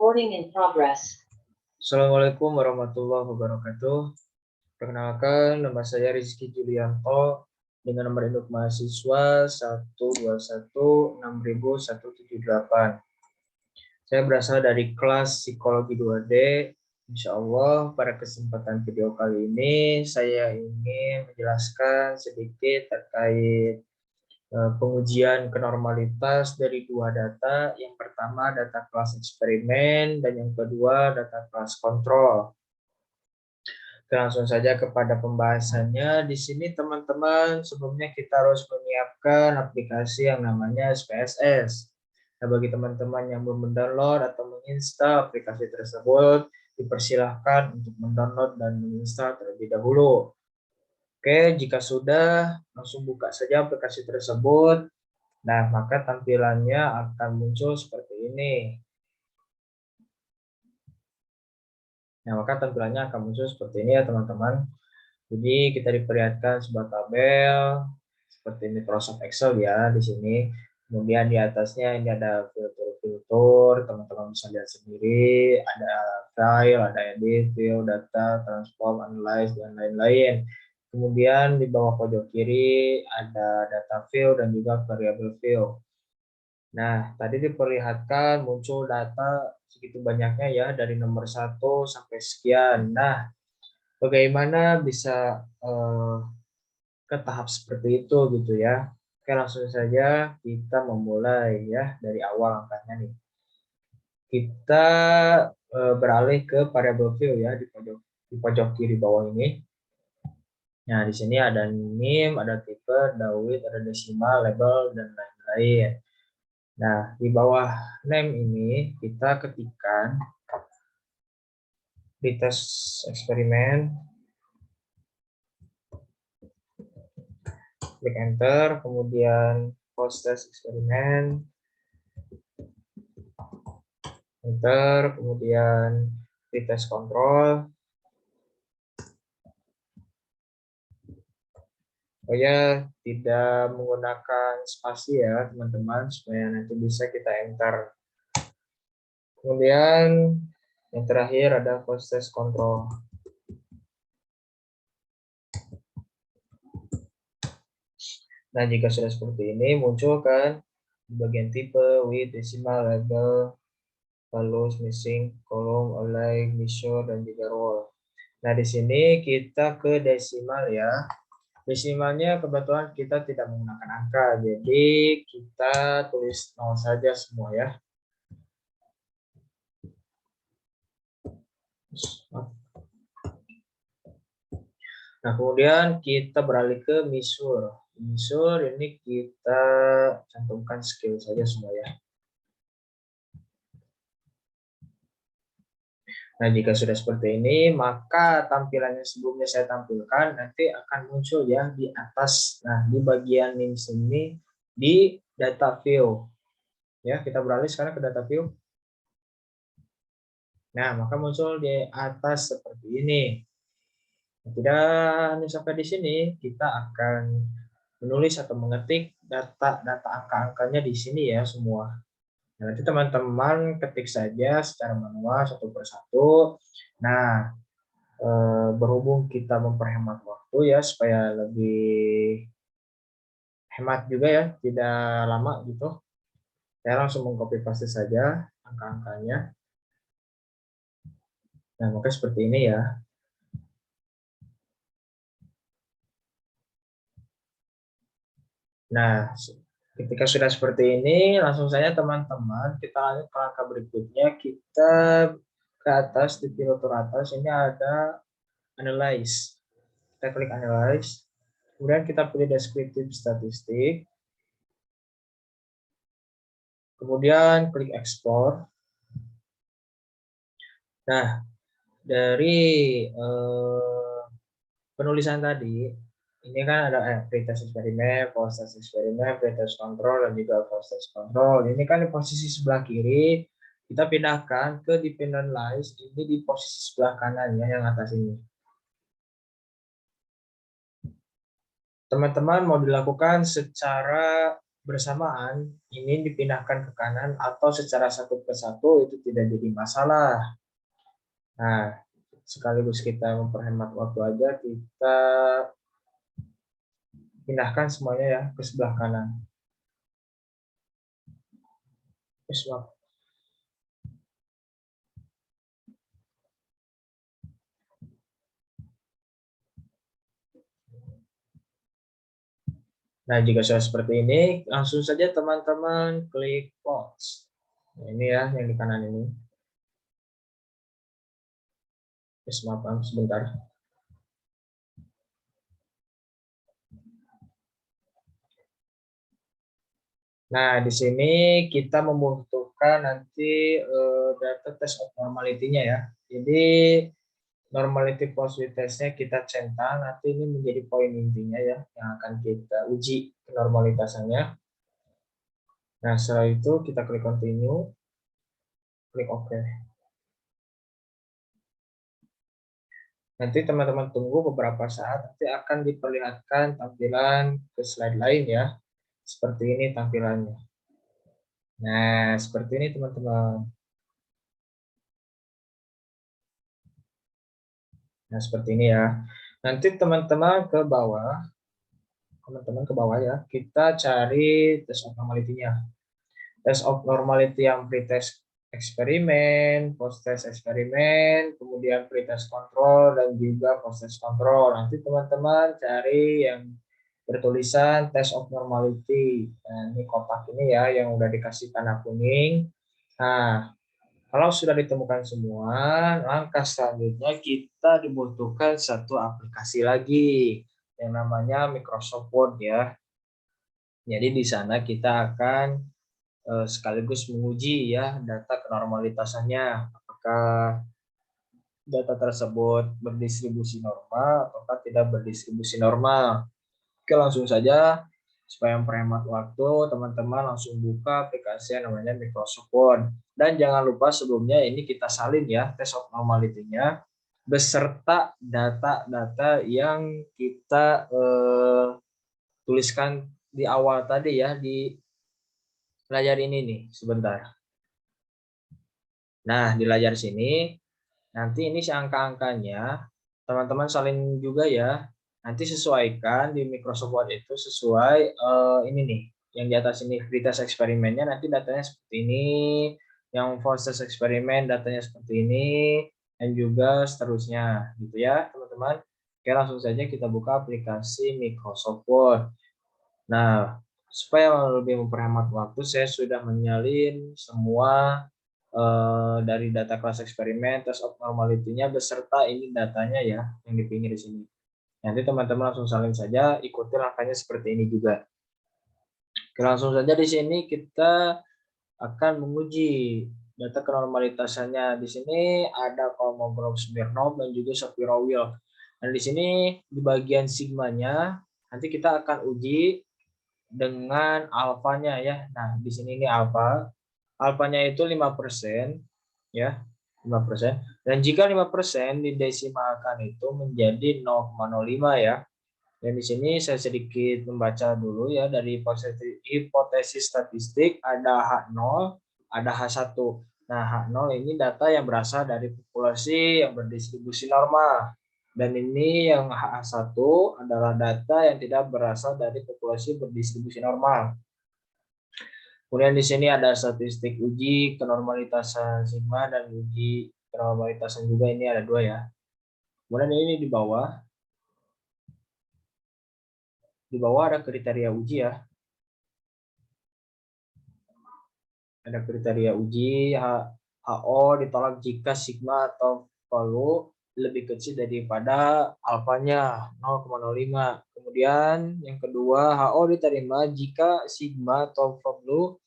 Recording in progress. Assalamualaikum warahmatullahi wabarakatuh. Perkenalkan, nama saya Rizky Julianto dengan nomor induk mahasiswa 121600178. Saya berasal dari kelas Psikologi 2D. Insya Allah pada kesempatan video kali ini saya ingin menjelaskan sedikit terkait pengujian kenormalitas dari dua data. Yang pertama data kelas eksperimen dan yang kedua data kelas kontrol. Langsung saja kepada pembahasannya. Di sini teman-teman sebelumnya kita harus menyiapkan aplikasi yang namanya SPSS. Nah, bagi teman-teman yang belum mendownload atau menginstal aplikasi tersebut, dipersilahkan untuk mendownload dan menginstal terlebih dahulu. Oke, jika sudah, langsung buka saja aplikasi tersebut. Nah, maka tampilannya akan muncul seperti ini. Nah, maka tampilannya akan muncul seperti ini ya, teman-teman. Jadi, kita diperlihatkan sebuah tabel seperti Microsoft Excel ya di sini. Kemudian di atasnya ini ada filter-filter, teman-teman bisa lihat sendiri. Ada file, ada edit, view, data, transform, analyze, dan lain-lain. Kemudian di bawah pojok kiri ada data field dan juga variable field. Nah, tadi diperlihatkan muncul data segitu banyaknya ya dari nomor 1 sampai sekian. Nah, bagaimana bisa ke tahap seperti itu gitu ya. Oke, langsung saja kita memulai ya dari awal angkanya nih. Kita beralih ke variable field ya di pojok kiri bawah ini. Nah, di sini ada NIM, ada tipe, ada width, ada desimal, label, dan lain-lain. Nah, di bawah name ini kita ketikkan di tes eksperimen, klik enter, kemudian post test eksperimen, enter, kemudian di tes kontrol. Supaya tidak menggunakan spasi ya teman-teman, supaya nanti bisa kita enter. Kemudian yang terakhir ada post test control. Nah, jika sudah seperti ini muncul kan di bagian tipe, width, decimal, label, values, missing, column, align, measure, dan juga row. Nah, di sini kita ke desimal ya. Desimalnya kebetulan kita tidak menggunakan angka, jadi kita tulis 0 saja semua ya. Nah, kemudian kita beralih ke measure. Measure ini kita cantumkan skill saja semua ya. Nah, jika sudah seperti ini, maka tampilannya sebelumnya saya tampilkan nanti akan muncul ya di atas. Nah, di bagian ini sini di data view. Ya, kita beralih sekarang ke data view. Nah, maka muncul di atas seperti ini. Tidak hanya sampai di sini, kita akan menulis atau mengetik data angka-angkanya di sini ya semua. Nah, nanti teman-teman ketik saja secara manual satu persatu. Nah, berhubung kita memperhemat waktu ya supaya lebih hemat juga ya, tidak lama gitu. Saya langsung mengcopy paste saja angka-angkanya. Nah, maka seperti ini ya. Nah, ketika sudah seperti ini, langsung saja teman-teman kita lanjut ke langkah berikutnya. Kita ke atas di filter atas ini ada analyze. Kita klik analyze. Kemudian kita pilih descriptive statistik. Kemudian klik export. Nah, dari penulisan tadi, ini kan ada pretest eksperimen, post test eksperimen, pretest kontrol, dan juga post test kontrol. Ini kan di posisi sebelah kiri, kita pindahkan ke dependent list, ini di posisi sebelah kanan ya, yang atas ini. Teman-teman mau dilakukan secara bersamaan, ini dipindahkan ke kanan atau secara satu persatu itu tidak jadi masalah. Nah, sekaligus kita memperhemat waktu aja, kita pindahkan semuanya ya ke sebelah kanan. Nah, jika sudah seperti ini, langsung saja teman-teman klik pause. Nah, ini ya yang di kanan ini. Maaf, sebentar. Nah, di sini kita membutuhkan nanti data test of normality-nya ya. Jadi normality positive test-nya kita centang, nanti ini menjadi poin intinya ya, yang akan kita uji kenormalitasannya. Nah, setelah itu kita klik continue, klik OK. Nanti teman-teman tunggu beberapa saat, nanti akan diperlihatkan tampilan ke slide lain ya. Seperti ini tampilannya. Nah, seperti ini teman-teman. Nah, seperti ini ya. Nanti teman-teman ke bawah, ya, kita cari test of normality-nya. Test of normality yang pre-test eksperimen, post-test eksperimen, kemudian pre-test control, dan juga post-test control. Nanti teman-teman cari yang bertulisan test of normality. Nah, ini kotak ini ya, yang udah dikasih tanda kuning. Nah, kalau sudah ditemukan semua, langkah selanjutnya kita dibutuhkan satu aplikasi lagi yang namanya Microsoft Word ya. Jadi di sana kita akan sekaligus menguji ya data kenormalitasannya, apakah data tersebut berdistribusi normal atau tidak berdistribusi normal. Oke, langsung saja supaya memperhemat waktu, teman-teman langsung buka aplikasi yang namanya Microsoft Word. Dan jangan lupa sebelumnya ini kita salin ya test of normality-nya beserta data-data yang kita tuliskan di awal tadi ya di layar ini nih, sebentar. Nah, di layar sini nanti ini si angka-angkanya teman-teman salin juga ya. Nanti sesuaikan di Microsoft Word itu sesuai ini nih, yang di atas ini free test eksperimennya nanti datanya seperti ini, yang force test eksperimen datanya seperti ini, dan juga seterusnya gitu ya teman-teman. Oke, langsung saja kita buka aplikasi Microsoft Word. Nah, supaya lebih memperhemat waktu, saya sudah menyalin semua dari data kelas eksperimen, test of normality-nya beserta ini datanya ya yang di pinggir di sini. Nanti teman-teman langsung salin saja, ikuti langkahnya seperti ini juga. Oke, langsung saja di sini kita akan menguji data kenormalitasannya. Di sini ada Kolmogorov Smirnov dan juga Shapiro-Wilk. Dan di sini di bagian sigmanya nanti kita akan uji dengan alfanya ya. Nah, di sini ini alfa. Alfanya itu 5% ya, 5%. Dan jika 5% didesimalkan itu menjadi 0,05 ya. Dan di sini saya sedikit membaca dulu ya, dari hipotesis statistik ada H0, ada H1. Nah, H0 ini data yang berasal dari populasi yang berdistribusi normal. Dan ini yang H1 adalah data yang tidak berasal dari populasi berdistribusi normal. Kemudian di sini ada statistik uji kenormalitasan sigma dan uji kenormalitasan juga, ini ada dua ya. Kemudian ini di bawah ada kriteria uji ya. Ada kriteria uji HO ditolak jika sigma atau value lebih kecil daripada alfanya 0,05. Kemudian yang kedua, HO diterima jika sigma atau value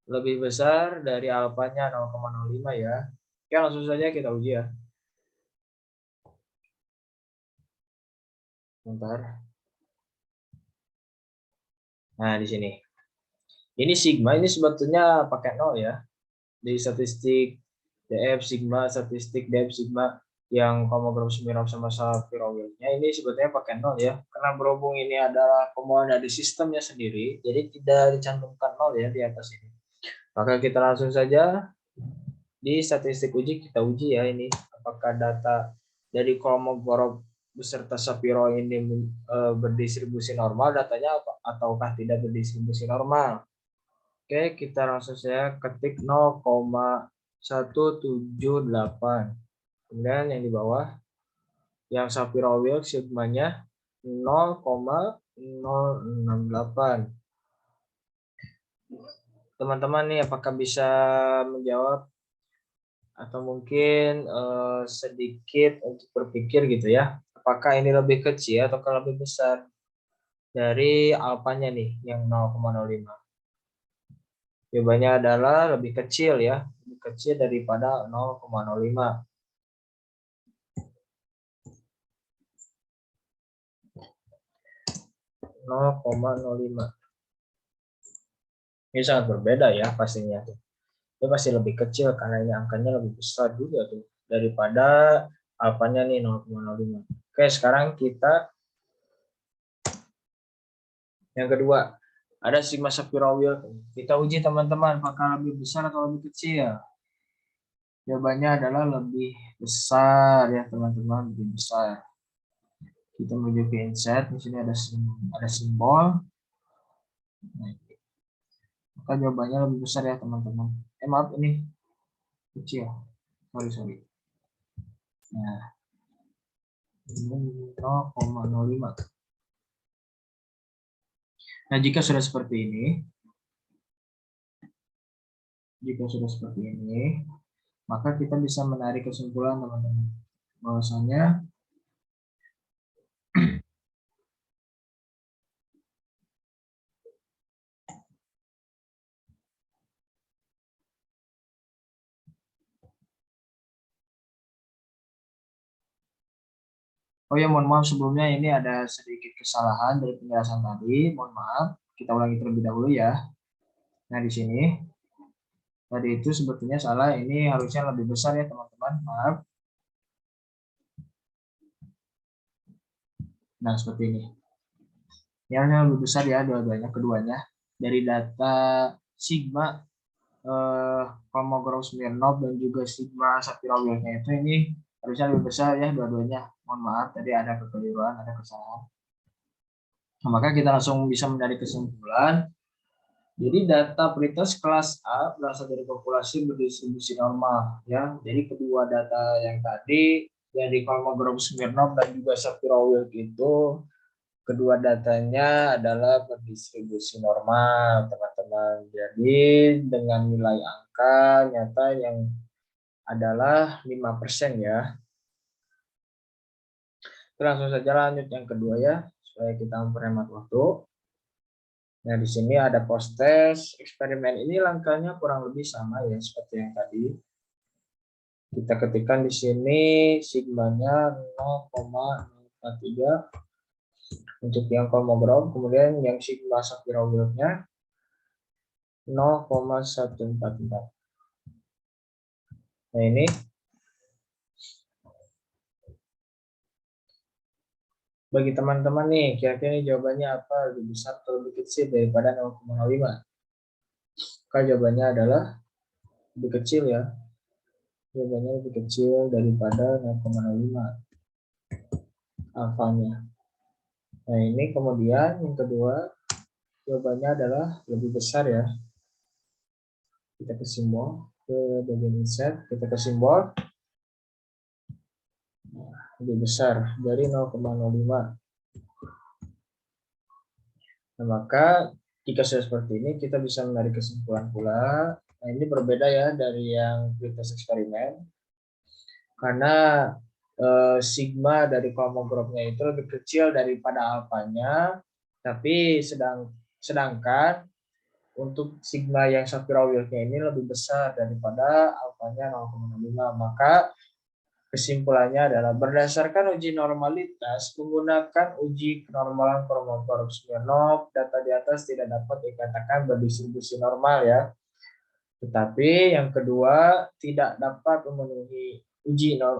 lebih besar dari alfanya 0,05 ya. Oke, langsung saja kita uji ya. Bentar. Nah, di sini. Ini sigma ini sebetulnya pakai 0 ya. Di statistik DF sigma, statistik DF sigma. yang Kolmogorov Smirnov sama Sapirowilnya ini sebetulnya pakai 0 ya, karena berhubung ini adalah pembawaan dari sistemnya sendiri, jadi tidak dicantumkan 0 ya di atas ini. Maka kita langsung saja di statistik uji kita uji ya ini apakah data dari Kolmogorov beserta Sapiro ini berdistribusi normal datanya ataukah tidak berdistribusi normal. Oke, kita langsung saja ketik 0,178. Kemudian yang di bawah yang Sapiro-Wilks sigmanya 0,068. Teman-teman nih apakah bisa menjawab atau mungkin sedikit untuk berpikir gitu ya, apakah ini lebih kecil atau lebih besar dari alfanya nih yang 0,05? Jawabannya adalah lebih kecil ya, lebih kecil daripada 0,05. Ini sangat berbeda ya pastinya tuh. Itu pasti lebih kecil karena ini angkanya lebih besar juga tuh daripada alfanya nih 0,05. Oke, sekarang kita yang kedua ada sigma Sapiro-Wilks. Kita uji teman-teman apakah lebih besar atau lebih kecil. Jawabannya adalah lebih besar ya teman-teman, lebih besar. Kita menuju ke insert, di sini ada simbol. Maka jawabannya lebih besar ya teman-teman. Maaf ini kecil. Sorry. Nah, ini 0,05. Nah, jika sudah seperti ini, maka kita bisa menarik kesimpulan teman-teman bahwasanya oh ya, mohon maaf sebelumnya ini ada sedikit kesalahan dari penjelasan tadi. Mohon maaf, kita ulangi terlebih dahulu ya. Nah, di sini tadi itu sebetulnya salah, ini harusnya lebih besar ya teman-teman. Maaf. Nah, seperti ini. Ini harusnya lebih besar ya keduanya. Dari data sigma Kolmogorov Smirnov dan juga sigma Sapiro-Wilks itu ini harusnya lebih besar ya dua-duanya. Mohon maaf tadi ada kekeliruan, ada kesalahan. Nah, maka kita langsung bisa menarik kesimpulan. Jadi data prioritas kelas A berasal dari populasi berdistribusi normal ya. Jadi kedua data yang tadi dari Kolmogorov Smirnov dan juga Sapiro-Wilks itu kedua datanya adalah berdistribusi normal teman-teman. Jadi dengan nilai angka nyata yang adalah 5% ya. Langsung saja lanjut yang kedua ya supaya kita memperhemat waktu. Nah, di sini ada post test eksperimen ini langkahnya kurang lebih sama ya seperti yang tadi. Kita ketikkan di sini sigmanya 0,03 untuk yang Kolmogorov, kemudian yang sigma Sapiro-Wilks-nya 0,144. Nah, ini bagi teman-teman nih, kira-kira ini jawabannya apa? Lebih besar atau lebih kecil daripada 0,05? Maka jawabannya adalah lebih kecil ya. Jawabannya lebih kecil daripada 0,05 alfanya. Nah, ini kemudian yang kedua, jawabannya adalah lebih besar ya. Kita ke simbol, ke bagian insert, kita ke simbol. Lebih besar dari 0,05. Nah, maka jika sudah seperti ini, kita bisa menarik kesimpulan pula. Nah, ini berbeda ya dari yang pretest eksperimen. Karena sigma dari Kolmogorov-nya itu lebih kecil daripada alfanya, tapi sedangkan untuk sigma yang Sapiro-Wilks-nya ini lebih besar daripada alfanya 0,05. Maka kesimpulannya adalah berdasarkan uji normalitas menggunakan uji kenormalan Kolmogorov Smirnov, data di atas tidak dapat dikatakan berdistribusi normal ya. Tetapi yang kedua tidak dapat memenuhi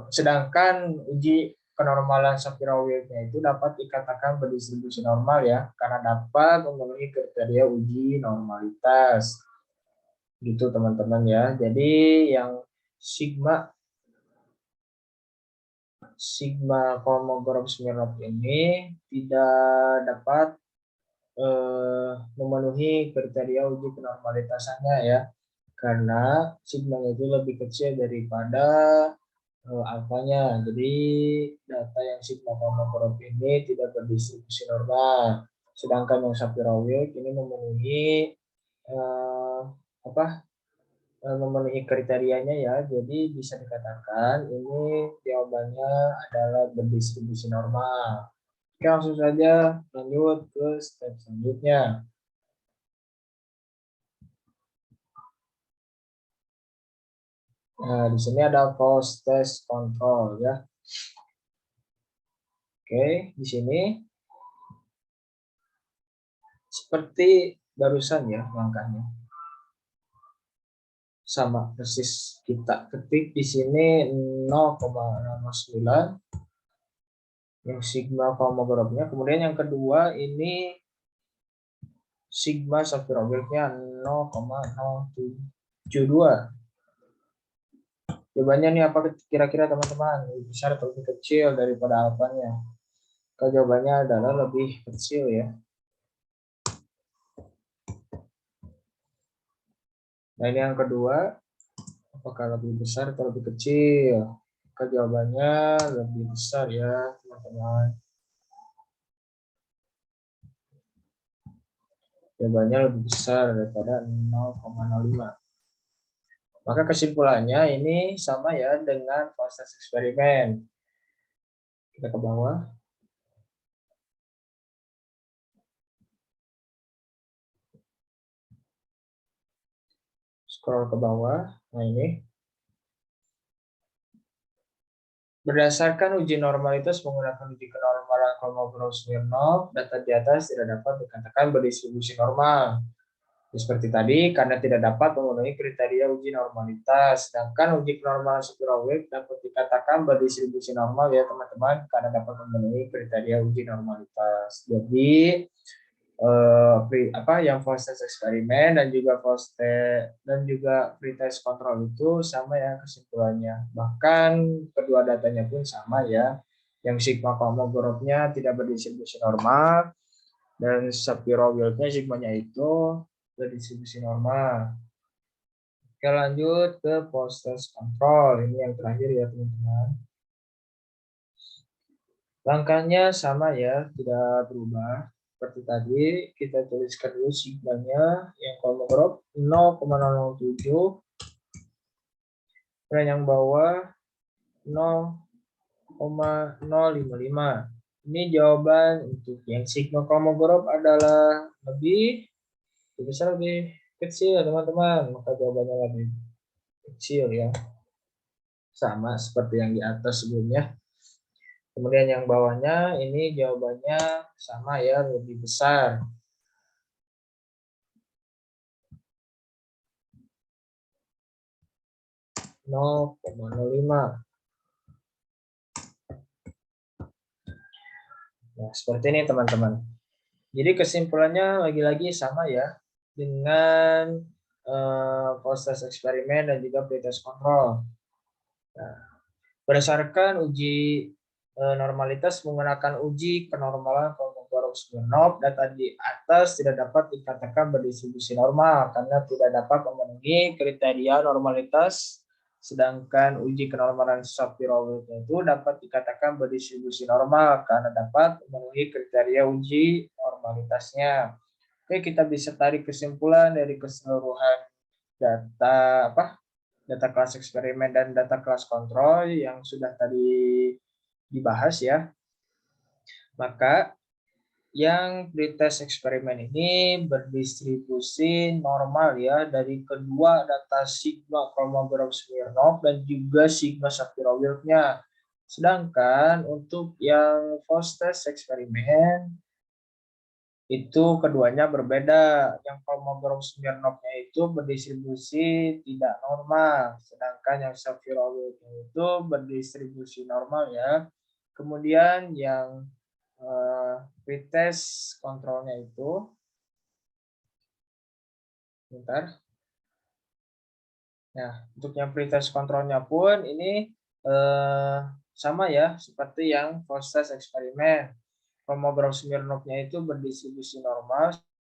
sedangkan uji kenormalan Shapiro-Wilk-nya itu dapat dikatakan berdistribusi normal ya, karena dapat memenuhi kriteria uji normalitas. Gitu teman-teman ya. Jadi yang sigma Kolmogorov-Smirnov ini tidak dapat memenuhi kriteria uji kenormalitasannya ya, karena sigma itu lebih kecil daripada alfanya. Jadi data yang sigma Kolmogorov ini tidak berdistribusi normal, sedangkan yang Shapiro-Wilk ini memenuhi kriterianya ya. Jadi bisa dikatakan ini jawabannya adalah berdistribusi normal. Oke, langsung saja lanjut ke step selanjutnya. Nah, di sini ada post test control ya. Oke, di sini seperti barusan ya langkahnya. Sama persis kita ketik di sini 0,09 yang sigma Kolmogorov-nya. Kemudian yang kedua ini sigma Shapiro-Wilk-nya 0,072. Jawabannya nih apa kira-kira teman-teman? Lebih besar atau lebih kecil daripada alfanya? Kalau jawabannya adalah lebih kecil ya. Nah ini yang kedua, apakah lebih besar atau lebih kecil? Kalau jawabannya lebih besar ya teman-teman. Jawabannya lebih besar daripada 0,05. Maka kesimpulannya ini sama ya dengan proses eksperimen. Kita ke bawah. Scroll ke bawah. Nah ini. Berdasarkan uji normalitas menggunakan uji kenormalan Kolmogorov-Smirnov, data di atas tidak dapat dikatakan berdistribusi normal. Seperti tadi, karena tidak dapat memenuhi kriteria uji normalitas. Sedangkan uji kenormalan Shapiro-Wilk dapat dikatakan berdistribusi normal ya teman-teman, karena dapat memenuhi kriteria uji normalitas. Jadi yang false test eksperimen dan juga pretest control itu sama ya kesimpulannya. Bahkan kedua datanya pun sama ya. Yang sigma Kolmogorov-nya tidak berdistribusi normal dan Shapiro-Wilk-nya sigmanya itu berdistribusi normal. Oke, lanjut ke post test control. Ini yang terakhir ya teman-teman. Langkahnya sama ya, tidak berubah. Seperti tadi, kita tuliskan dulu sigmanya yang Kolmogorov 0,007 dan yang bawah 0,055. Ini jawaban untuk yang sigma Kolmogorov adalah lebih besar, lebih kecil teman-teman, maka jawabannya lebih kecil ya, sama seperti yang di atas sebelumnya. Kemudian yang bawahnya ini jawabannya sama ya, lebih besar. Nah, seperti ini teman-teman. Jadi kesimpulannya lagi-lagi sama ya dengan proses eksperimen dan juga pretest control. Nah, berdasarkan uji normalitas menggunakan uji kenormalan Kolmogorov-Smirnov, data di atas tidak dapat dikatakan berdistribusi normal karena tidak dapat memenuhi kriteria normalitas, sedangkan uji kenormalan Shapiro-Wilk itu dapat dikatakan berdistribusi normal karena dapat memenuhi kriteria uji normalitasnya. Oke, kita bisa tarik kesimpulan dari keseluruhan data kelas eksperimen dan data kelas kontrol yang sudah tadi dibahas ya. Maka yang pretest eksperimen ini berdistribusi normal ya dari kedua data sigma Kolmogorov-Smirnov dan juga sigma Shapiro-Wilk-nya. Sedangkan untuk yang false test eksperimen itu keduanya berbeda. Yang Kolmogorov-Smirnovnya itu berdistribusi tidak normal, sedangkan yang Safirovitnya itu berdistribusi normal ya. Kemudian yang pretest kontrolnya itu, bentar. Nah, untuk yang pretest kontrolnya pun ini sama ya, seperti yang post test eksperimen. Kolmogorov-Smirnovnya itu berdistribusi normal,